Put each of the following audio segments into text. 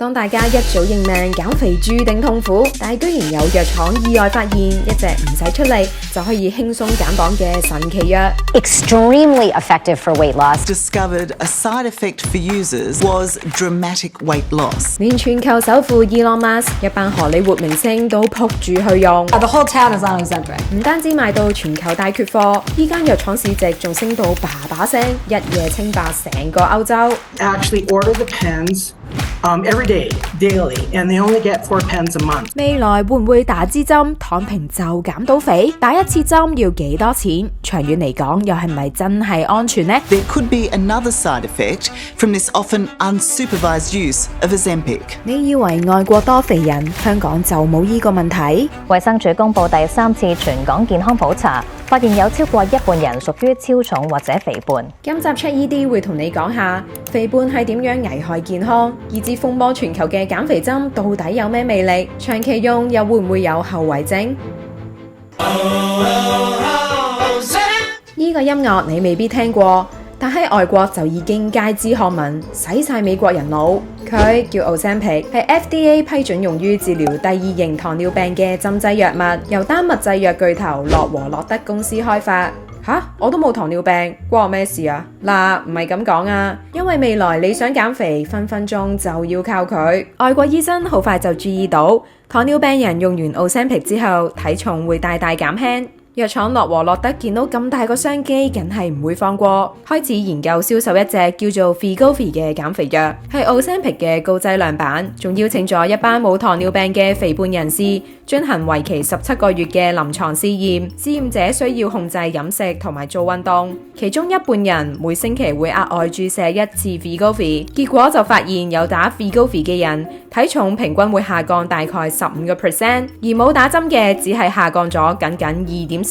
當大家一早認命減肥注定痛苦，但居然有藥廠意外發現一隻唔使出力就可以輕鬆減磅嘅神奇藥 ，extremely effective for weight loss. Discovered a side effect for users was dramatic weight loss. 連全球首富 Elon Musk 一班荷里活明星都撲住去用。The whole town is on Ozempic. 唔單止賣到全球大缺貨，依間藥廠市值仲升到叭叭聲，一夜稱霸成個歐洲。Actually order the pens every day, daily, and they only get 4 pens a month. 未來會唔會打支針躺平就減到肥？打一次針要幾多錢？長遠嚟講又係咪真係安全呢？ There could be another side effect from this often unsupervised use of Ozempic. 你以為外國多肥人，香港就冇呢個問題？衛生署公布第3次全港健康普查，發現有超過一半人屬於超重或者肥胖。今集 Check ED 會同你講下肥胖係點樣危害健康，以至風靡全球嘅減肥針到底有咩魅力，長期用又會唔會有後遺症？呢個音樂你未必聽過，但喺外國就已經街知巷聞，洗晒美國人腦。佢叫 Ozempic， 係 FDA 批准用於治療第2型糖尿病嘅針劑藥物，由丹麥製藥巨頭諾和諾德公司開發。吓，我都冇糖尿病，關我咩事啊？嗱，唔係咁講啊，因為未來你想減肥，分分鐘就要靠佢。外國醫生好快就注意到，糖尿病人用完 Ozempic 之後，體重會大大減輕。藥廠諾和諾德見到咁大個商機，梗係唔會放過，開始研究銷售一隻叫做 Wegovy 嘅減肥藥，係 Ozempic 嘅高劑量版，仲邀請咗一班冇糖尿病嘅肥胖人士進行為期17個月嘅臨床試驗。試驗者需要控制飲食同埋做運動，其中一半人每星期會額外注射1次 Wegovy， 結果就發現有打 Wegovy 嘅人體重平均會下降大概15%，而冇打針嘅只係下降咗僅2.4%。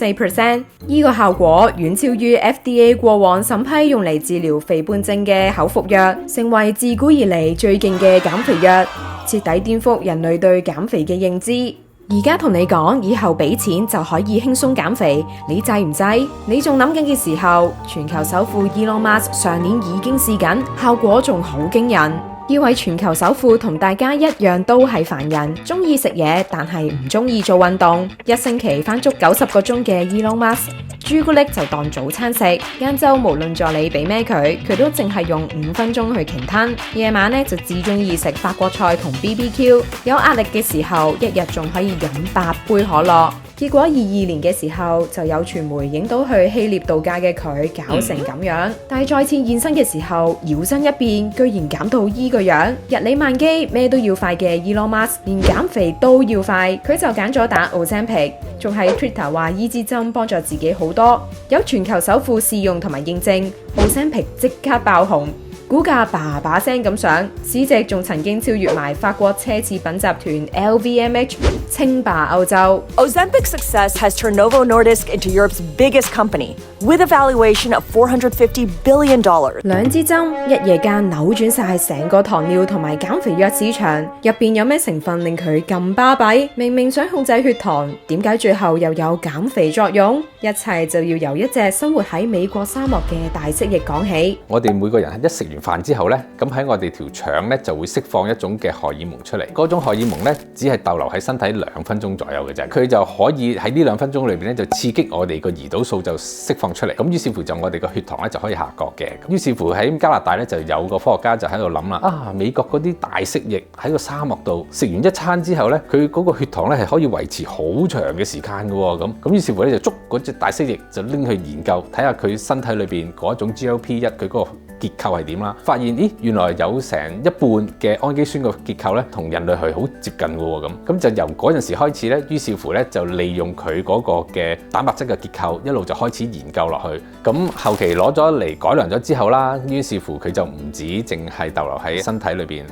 呢個效果遠超於 FDA 過往審批用嚟治療肥胖症嘅口服藥，成為自古以嚟最勁嘅減肥藥，徹底顛覆人類對減肥嘅認知。而家同你講，以後俾錢就可以輕鬆減肥，你制唔制？你仲諗緊嘅時候，全球首富 Elon Musk 上年已經試緊，效果仲好驚人。呢位全球首富同大家一樣都係凡人，中意食嘢，但係唔中意做運動。一星期返足90個鐘嘅 Elon Musk， 朱古力就當早餐食。晏晝無論助理俾咩佢都淨係用5分鐘去鯨吞。夜晚呢就只中意食法國菜同 BBQ。有壓力嘅時候，一日仲可以飲8杯可樂。結果22年嘅時候，就有傳媒影到去希臘度假嘅佢搞成咁樣。但係再次現身嘅時候，搖身一變，居然減到依個樣。日理萬機，咩都要快嘅 Elon Musk， 連減肥都要快，佢就揀咗打 Ozempic， 仲喺 Twitter 話依支針幫助自己好多。有全球首富試用同埋認證 ，Ozempic 即刻爆紅。股價叭叭聲咁上，市值仲曾經超越埋法國奢侈品集團 LVMH， 稱霸歐洲。Ozempic's success has turned Novo Nordisk into Europe's biggest company, with a valuation of $450 billion. 兩支針一夜間扭轉晒成個糖尿同埋減肥藥市場，入邊有咩成分令佢咁巴閉？明明想控制血糖，點解最後又有減肥作用？一切就要由一隻生活喺美國沙漠嘅大蜥蜴講起。我哋每個人一食完飯之後呢，咁喺我哋條腸呢就會釋放一種嘅荷爾蒙出嚟。嗰種荷爾蒙呢，只係逗留喺身體2分鐘左右嘅啫，佢就可以喺呢2分鐘裏邊呢，就刺激我哋個胰島素就釋放出嚟。咁於是乎就我哋個血糖呢就可以下降嘅。於是乎喺加拿大呢，就有個科學家就喺度諗啦，美國嗰啲大蜥蜴喺個沙漠度食完一餐之後呢，佢嗰個血糖呢係可以維持好長嘅時間嘅喎。咁於是乎呢，就捉嗰隻大蜥蜴就拎去研究，睇下佢身體裏邊嗰種 GLP-1佢嗰個結構係點啦？發現原來有成一半嘅氨基酸個結構咧，同人類係好接近嘅喎。咁就由嗰陣時開始咧，於是乎咧就利用佢嗰個嘅蛋白質嘅結構，一路就開始研究落去。咁後期攞咗嚟改良咗之後啦，於是乎佢就唔止淨係逗留喺身體裏邊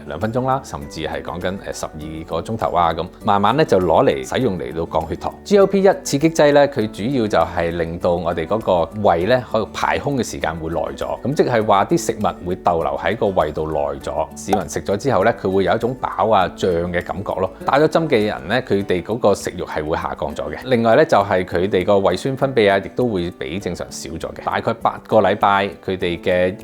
2分鐘啦，甚至係講緊12個鐘頭啊咁。慢慢咧就攞嚟使用嚟到降血糖。GLP-1 刺激劑咧，佢主要就係令到我哋嗰個胃咧可以排空嘅時間會耐咗。咁即係係話啲食物會逗留喺個胃度耐咗，市民食咗之後咧，佢會有一種飽啊脹嘅感覺咯。打咗針嘅人咧，佢哋嗰個食慾係會下降咗嘅。另外咧就係佢哋個胃酸分泌啊，亦都會比正常少咗嘅。大概8個禮拜佢哋嘅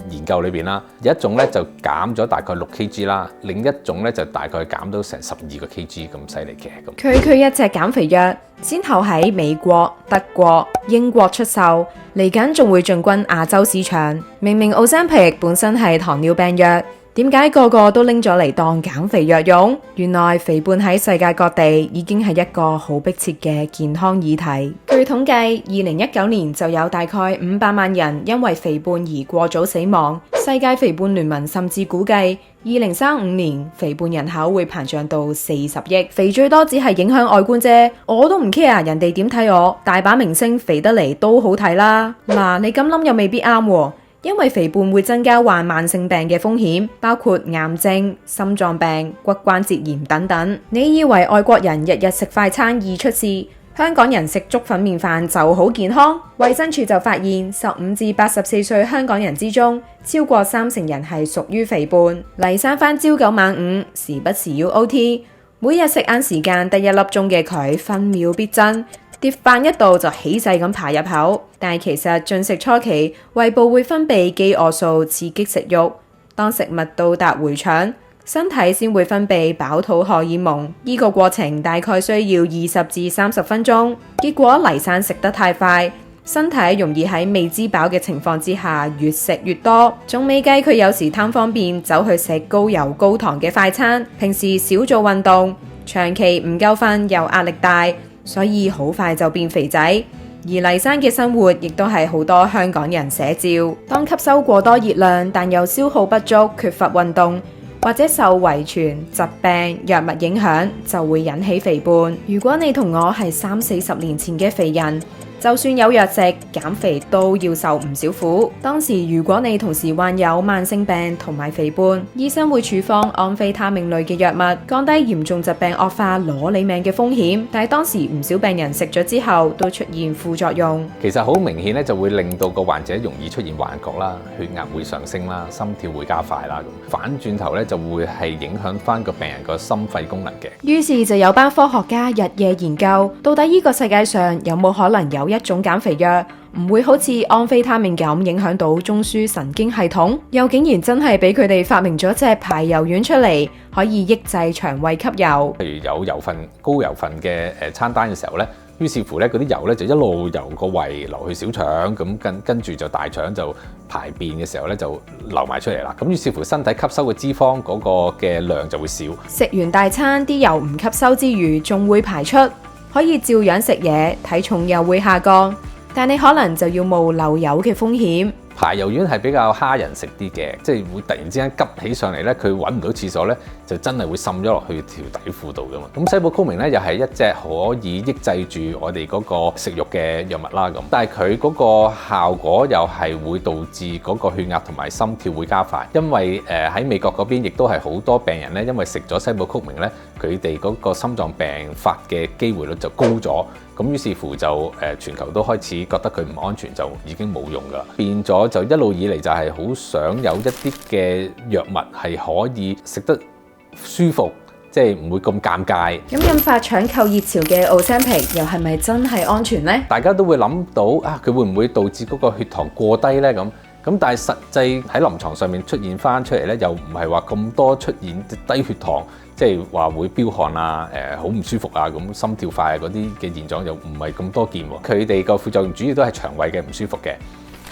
研究裏邊啦，有一種咧就減咗大概6 kg 啦，另一種咧就大概減到成12個 kg 咁犀利嘅。區一隻減肥藥，先後喺美國、德國、英國出售，嚟緊仲會進軍亞洲市場。明明 Ozempic 本身係糖尿病藥，點解個個都拎咗嚟當減肥藥用？原來肥胖喺世界各地已經係一個好迫切嘅健康議題。據統計，2019年就有大概500萬人因為肥胖而過早死亡。世界肥胖聯盟甚至估計，2035年肥胖人口會膨脹到40億。肥最多只係影響外觀啫，我都唔 care 人哋點睇我。大把明星肥得嚟都好睇啦。嗱，你咁諗又未必啱喎。因為肥胖會增加患慢性病嘅風險，包括癌症、心臟病、骨關節炎等等。你以為外國人日日食快餐易出事，香港人食粥粉麵飯就好健康？衛生署就發現，15至84歲香港人之中，超過30%人係屬於肥胖。黎生返朝九晚五，時不時要 OT， 每日食晏時間得1粒鐘嘅佢，分秒必爭。碟飯一到就起勢咁爬入口，但係其實進食初期，胃部會分泌飢餓素刺激食慾，當食物到達回腸，身體先會分泌飽肚荷爾蒙。呢個過程大概需要20至30分鐘。結果黎生食得太快，身體容易喺未知飽嘅情況之下越食越多，仲未計佢有時貪方便走去食高油高糖嘅快餐，平時少做運動，長期唔夠瞓又壓力大，所以好快就變肥仔。而黎生嘅生活亦都係好多香港人寫照。當吸收過多熱量，但又消耗不足，缺乏運動，或者受遺傳、疾病、藥物影響，就會引起肥胖。如果你同我係30-40年前嘅肥人，就算有藥食，減肥都要受唔少苦。當時如果你同時患有慢性病同埋肥胖，醫生會處方安非他命類嘅藥物，降低嚴重疾病惡化攞你命嘅風險。但係當時唔少病人食咗之後都出現副作用。其實好明顯咧，就會令到個患者容易出現幻覺啦，血壓會上升啦，心跳會加快啦。咁反轉頭咧就會係影響翻個病人個心肺功能嘅。於是就有班科學家日夜研究，到底呢個世界上有冇可能有一種減肥藥唔會好似安非他命咁影響到中樞神經系統，又竟然真係俾佢哋發明咗隻排油丸出嚟，可以抑制腸胃吸油。譬如有油分高油分嘅餐單嘅時候咧，於是乎咧嗰啲油咧就一路由個胃流去小腸，咁跟住就大腸就排便嘅時候咧就流埋出嚟啦。咁於是乎身體吸收嘅脂肪嗰個嘅量就會少。食完大餐啲油唔吸收之餘，仲會排出。可以照樣食嘢，體重又會下降，但你可能就要冒漏油嘅風險。排油丸係比較蝦人食啲嘅，即係會突然之間急起上嚟咧，佢揾唔到廁所咧，就真係會滲咗落去條底褲度噶嘛。咁西布曲明咧又係一隻可以抑制住我哋嗰個食慾嘅藥物啦咁，但係佢嗰個效果又係會導致嗰個血壓同埋心跳會加快，因為喺美國嗰邊亦都係好多病人咧，因為食咗西布曲明咧，佢哋嗰個心臟病發嘅機會率就高咗。咁於是乎就全球都開始覺得佢唔安全，就已經冇用㗎啦。變咗就一路以嚟就係好想有一啲嘅藥物係可以食得舒服，即係唔會咁尷尬。咁引發搶購熱潮嘅 Ozempic 又係咪真係安全呢？大家都會諗到啊，佢會唔會導致嗰個血糖過低呢？咁但係實際喺臨床上面出現翻出嚟咧，又唔係話咁多出現低血糖，即係話會飆汗啊、好唔舒服啊、咁心跳快啊嗰啲嘅現狀又唔係咁多見喎。佢哋個副作用主要都係腸胃嘅唔舒服嘅，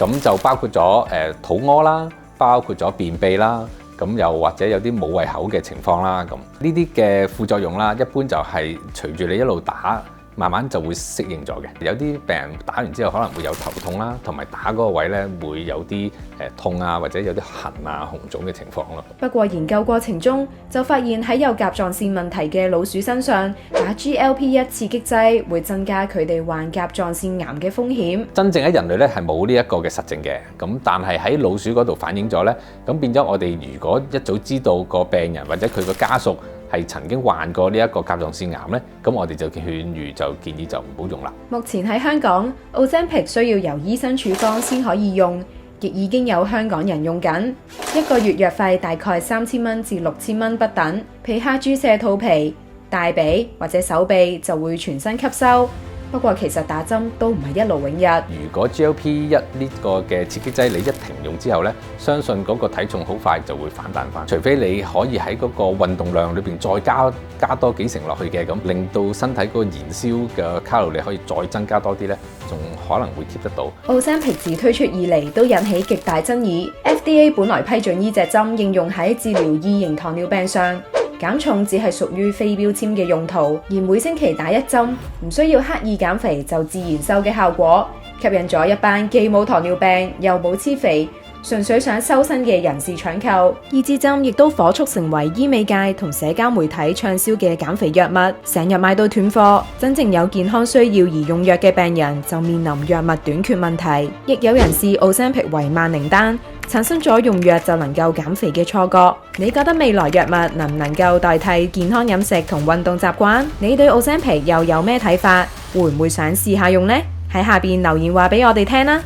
咁就包括咗肚屙啦，包括咗便秘啦，咁又或者有啲冇胃口嘅情況啦。咁呢啲嘅副作用啦，一般就係隨住你一路打，慢慢就會適應咗嘅。有啲病人打完之後可能會有頭痛啦，同埋打嗰個位咧會有啲痛啊，或者有啲痕啊、紅腫嘅情況咯。不過研究過程中就發現喺有甲狀腺問題嘅老鼠身上，打 GLP-1 刺激劑會增加佢哋患甲狀腺癌嘅風險。真正喺人類咧係冇呢一個嘅實證嘅，咁但係喺老鼠嗰度反映咗咧，咁變咗我哋如果一早知道個病人或者佢個家屬係曾經患過呢一個甲狀腺癌咧，咁我哋就勸喻就建議就唔好用啦。目前喺香港 Ozempic 需要由醫生處方先可以用，亦已經有香港人用緊，一個月藥費大概3000蚊至6000蚊不等。皮下注射肚皮、大髀或者手臂就會全身吸收。不過其實打針都唔係一勞永逸。如果 GLP-1 呢個嘅刺激劑你一停用之後呢，相信嗰個體重好快就會反彈翻。除非你可以喺嗰個運動量裏邊再加多幾成落去嘅，咁令到身體嗰個燃燒嘅卡路里可以再增加多啲呢，仲可能會 keep 得到。Ozempic 自推出以嚟都引起極大爭議。FDA 本來批准呢隻針應用喺治療2型糖尿病上。減重只係屬於非標籤嘅用途，而每星期打一針，唔需要刻意減肥就自然瘦嘅效果，吸引咗一班既冇糖尿病又冇黐肥，純粹想修身嘅人士搶購。呢支針亦都火速成為醫美界同社交媒體暢銷嘅減肥藥物，成日賣到斷貨。真正有健康需要而用藥嘅病人就面臨藥物短缺問題，亦有人視 Ozempic 為萬靈丹，產生咗用藥就能夠減肥嘅錯覺。你覺得未來藥物能唔能夠代替健康飲食同運動習慣？你對 Ozempic 又有咩睇法？會唔會想試下用呢？喺下邊留言話俾我哋聽啦！